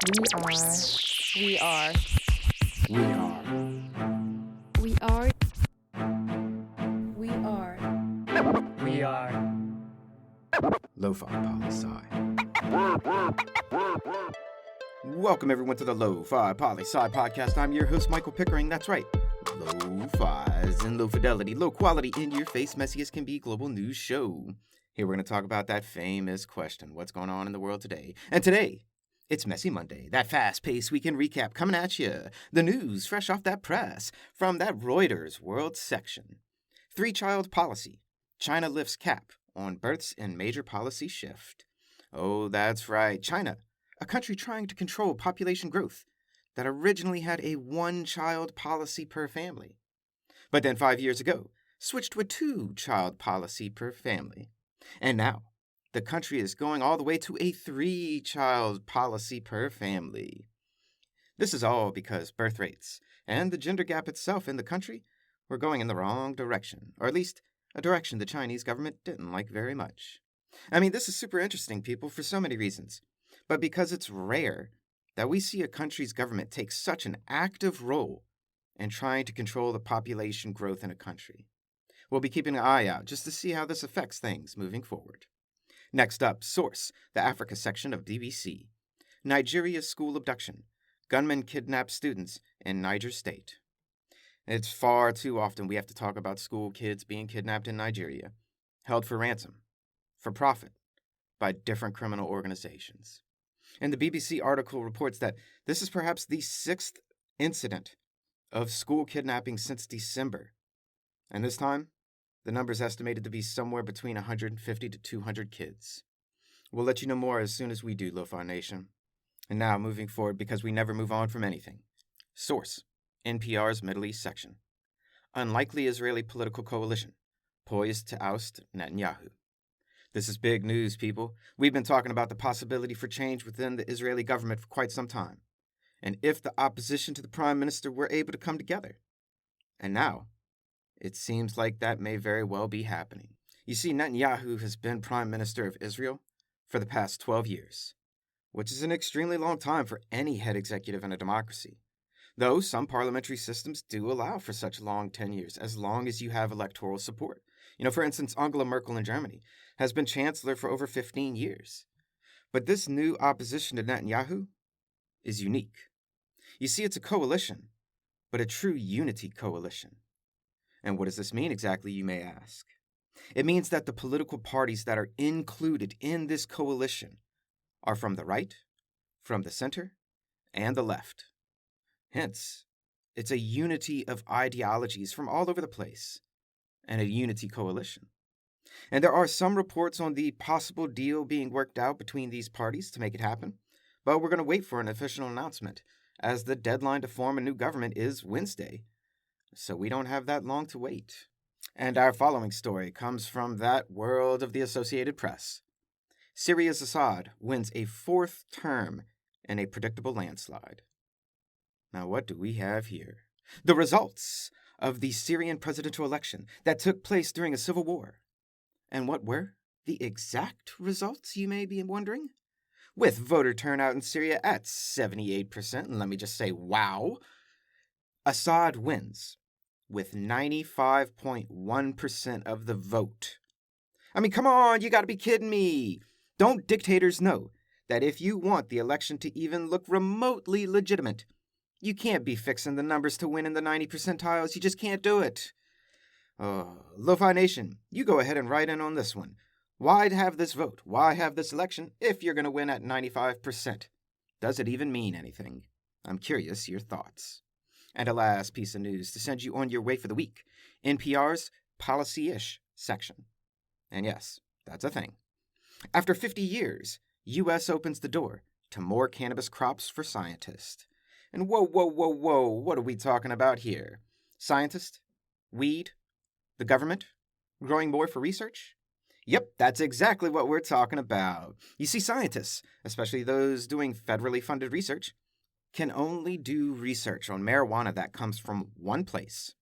We are. We are. We are. We are. We are. Lofi Poli Sci. Welcome everyone to the Lofi Poli Sci podcast. I'm your host, Michael Pickering. That's right. Lo-Fi's and low fidelity, low quality, in your face, messy as can be global news show. Here we're going to talk about that famous question, what's going on in the world today? And today, it's Messy Monday, that fast-paced weekend recap coming at you. The news fresh off that press from that Reuters World section. 3-child policy. China lifts cap on births in major policy shift. Oh, that's right. China, a country trying to control population growth that originally had a 1-child policy per family. But then 5 years ago, switched to a 2-child policy per family. And now, the country is going all the way to a 3-child policy per family. This is all because birth rates and the gender gap itself in the country were going in the wrong direction, or at least a direction the Chinese government didn't like very much. I mean, this is super interesting, people, for so many reasons. But because it's rare that we see a country's government take such an active role in trying to control the population growth in a country. We'll be keeping an eye out just to see how this affects things moving forward. Next up, source, the Africa section of BBC. Nigeria's school abduction. Gunmen kidnap students in Niger State. It's far too often we have to talk about school kids being kidnapped in Nigeria, held for ransom, for profit, by different criminal organizations. And the BBC article reports that this is perhaps the 6th incident of school kidnapping since December. And this time, the number is estimated to be somewhere between 150 to 200 kids. We'll let you know more as soon as we do, Lofi Nation. And now, moving forward, because we never move on from anything. Source, NPR's Middle East section. Unlikely Israeli political coalition, poised to oust Netanyahu. This is big news, people. We've been talking about the possibility for change within the Israeli government for quite some time. And if the opposition to the prime minister were able to come together. And now, it seems like that may very well be happening. You see, Netanyahu has been prime minister of Israel for the past 12 years, which is an extremely long time for any head executive in a democracy. Though some parliamentary systems do allow for such long tenures, as long as you have electoral support. For instance, Angela Merkel in Germany has been chancellor for over 15 years. But this new opposition to Netanyahu is unique. You see, it's a coalition, but a true unity coalition. And what does this mean exactly, you may ask? It means that the political parties that are included in this coalition are from the right, from the center, and the left. Hence, it's a unity of ideologies from all over the place, and a unity coalition. And there are some reports on the possible deal being worked out between these parties to make it happen, but we're going to wait for an official announcement, as the deadline to form a new government is Wednesday. So we don't have that long to wait. And our following story comes from that world of the Associated Press. Syria's Assad wins a 4th term in a predictable landslide. Now what do we have here? The results of the Syrian presidential election that took place during a civil war. And what were the exact results, you may be wondering? With voter turnout in Syria at 78%, and let me just say, wow, Assad wins with 95.1% of the vote. I mean, come on, you gotta be kidding me. Don't dictators know that if you want the election to even look remotely legitimate, you can't be fixing the numbers to win in the 90 percentiles. You just can't do it. Oh, Lo-Fi Nation, you go ahead and write in on this one. Why have this vote? Why have this election if you're going to win at 95%? Does it even mean anything? I'm curious your thoughts. And a last piece of news to send you on your way for the week. NPR's Policy-ish section. And yes, that's a thing. After 50 years, U.S. opens the door to more cannabis crops for scientists. And whoa, what are we talking about here? Scientists? Weed? The government? Growing more for research? Yep, that's exactly what we're talking about. You see, scientists, especially those doing federally funded research, can only do research on marijuana that comes from one place,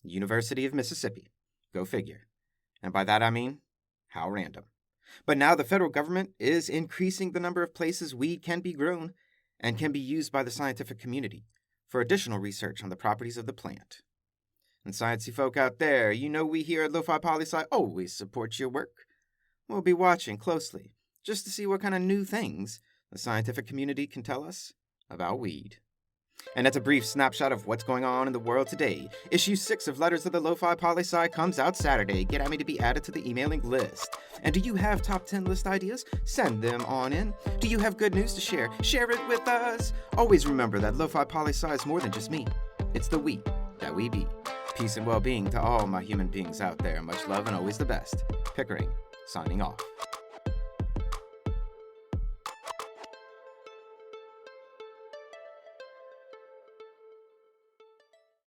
University of Mississippi. Go figure. And by that I mean, how random. But now the federal government is increasing the number of places weed can be grown, and can be used by the scientific community for additional research on the properties of the plant. And sciencey folk out there, you know we here at Lofi Poli Sci always support your work. We'll be watching closely just to see what kind of new things the scientific community can tell us about weed. And that's a brief snapshot of what's going on in the world today. Issue 6 of Letters of the Lofi Poli Sci comes out Saturday. Get at me to be added to the emailing list. And do you have top 10 list ideas? Send them on in. Do you have good news to share? Share it with us. Always remember that Lofi Poli Sci is more than just me. It's the we that we be. Peace and well-being to all my human beings out there. Much love and always the best. Pickering, signing off.